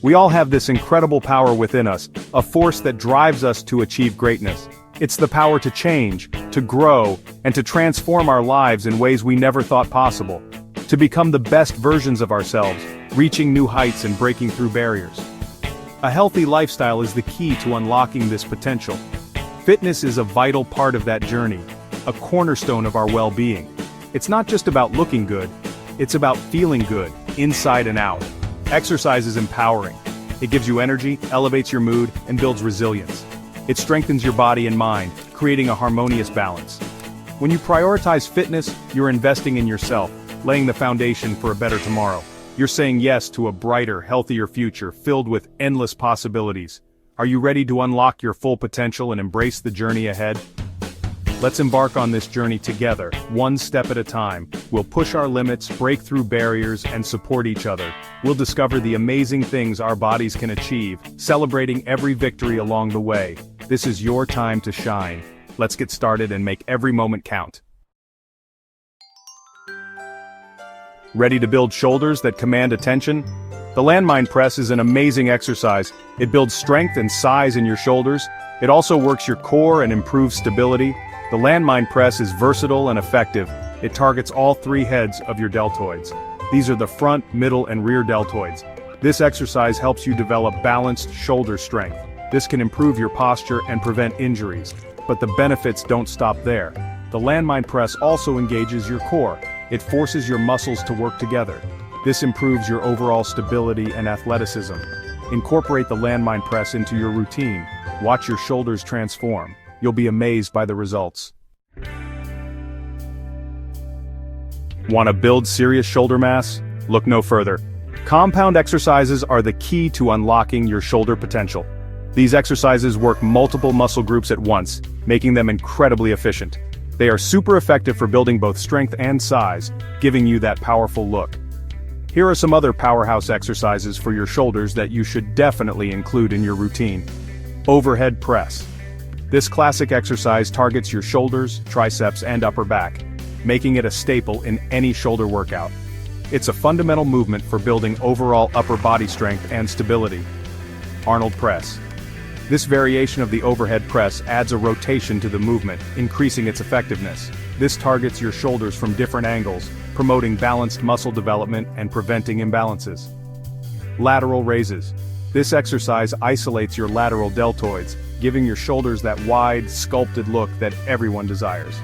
We all have this incredible power within us, a force that drives us to achieve greatness. It's the power to change, to grow, and to transform our lives in ways we never thought possible. To become the best versions of ourselves, reaching new heights and breaking through barriers. A healthy lifestyle is the key to unlocking this potential. Fitness is a vital part of that journey, a cornerstone of our well-being. It's not just about looking good, it's about feeling good, inside and out. Exercise is empowering. It gives you energy, elevates your mood, and builds resilience. It strengthens your body and mind, creating a harmonious balance. When you prioritize fitness, you're investing in yourself, laying the foundation for a better tomorrow. You're saying yes to a brighter, healthier future filled with endless possibilities. Are you ready to unlock your full potential and embrace the journey ahead? Let's embark on this journey together, one step at a time. We'll push our limits, break through barriers, and support each other. We'll discover the amazing things our bodies can achieve, celebrating every victory along the way. This is your time to shine. Let's get started and make every moment count. Ready to build shoulders that command attention? The Landmine Press is an amazing exercise. It builds strength and size in your shoulders. It also works your core and improves stability. The Landmine Press is versatile and effective. It targets all three heads of your deltoids. These are the front, middle, and rear deltoids. This exercise helps you develop balanced shoulder strength. This can improve your posture and prevent injuries. But the benefits don't stop there. The Landmine Press also engages your core. It forces your muscles to work together. This improves your overall stability and athleticism. Incorporate the Landmine Press into your routine. Watch your shoulders transform. You'll be amazed by the results. Want to build serious shoulder mass? Look no further. Compound exercises are the key to unlocking your shoulder potential. These exercises work multiple muscle groups at once, making them incredibly efficient. They are super effective for building both strength and size, giving you that powerful look. Here are some other powerhouse exercises for your shoulders that you should definitely include in your routine. Overhead press. This classic exercise targets your shoulders, triceps, and upper back, making it a staple in any shoulder workout. It's a fundamental movement for building overall upper body strength and stability. Arnold press. This variation of the overhead press adds a rotation to the movement, increasing its effectiveness. This targets your shoulders from different angles, promoting balanced muscle development and preventing imbalances. Lateral raises. This exercise isolates your lateral deltoids, giving your shoulders that wide, sculpted look that everyone desires.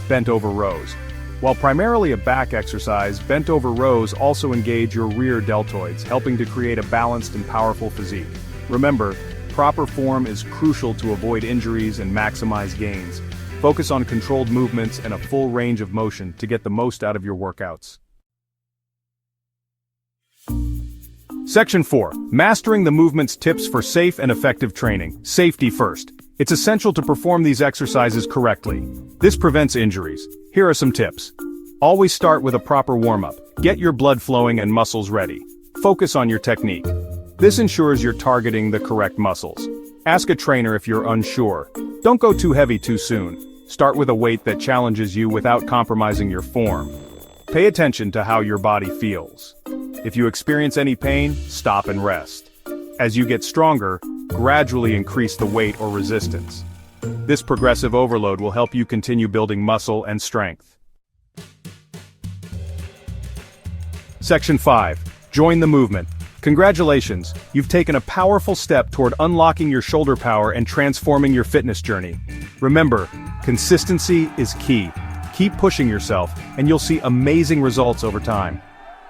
Bent over rows. While primarily a back exercise, bent over rows also engage your rear deltoids, helping to create a balanced and powerful physique. Remember, proper form is crucial to avoid injuries and maximize gains. Focus on controlled movements and a full range of motion to get the most out of your workouts. Section 4. Mastering the movements tips for safe and effective training. Safety first. It's essential to perform these exercises correctly. This prevents injuries. Here are some tips. Always start with a proper warm-up. Get your blood flowing and muscles ready. Focus on your technique. This ensures you're targeting the correct muscles. Ask a trainer if you're unsure. Don't go too heavy too soon. Start with a weight that challenges you without compromising your form. Pay attention to how your body feels. If you experience any pain, stop and rest. As you get stronger, gradually increase the weight or resistance. This progressive overload will help you continue building muscle and strength. Section 5. Join the movement. Congratulations, you've taken a powerful step toward unlocking your shoulder power and transforming your fitness journey. Remember, consistency is key. Keep pushing yourself, and you'll see amazing results over time.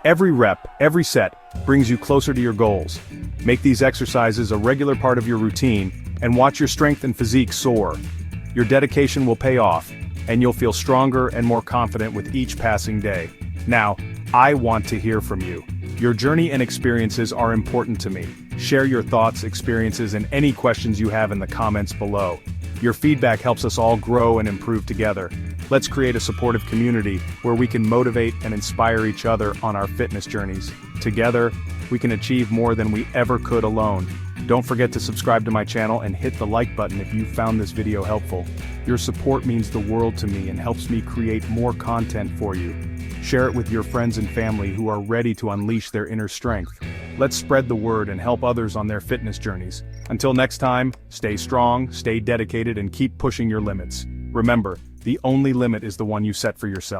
Every rep, every set, brings you closer to your goals. Make these exercises a regular part of your routine, and watch your strength and physique soar. Your dedication will pay off, and you'll feel stronger and more confident with each passing day. Now, I want to hear from you. Your journey and experiences are important to me. Share your thoughts, experiences, and any questions you have in the comments below. Your feedback helps us all grow and improve together. Let's create a supportive community where we can motivate and inspire each other on our fitness journeys. Together, we can achieve more than we ever could alone. Don't forget to subscribe to my channel and hit the like button if you found this video helpful. Your support means the world to me and helps me create more content for you. Share it with your friends and family who are ready to unleash their inner strength. Let's spread the word and help others on their fitness journeys. Until next time, stay strong, stay dedicated, and keep pushing your limits. Remember, the only limit is the one you set for yourself.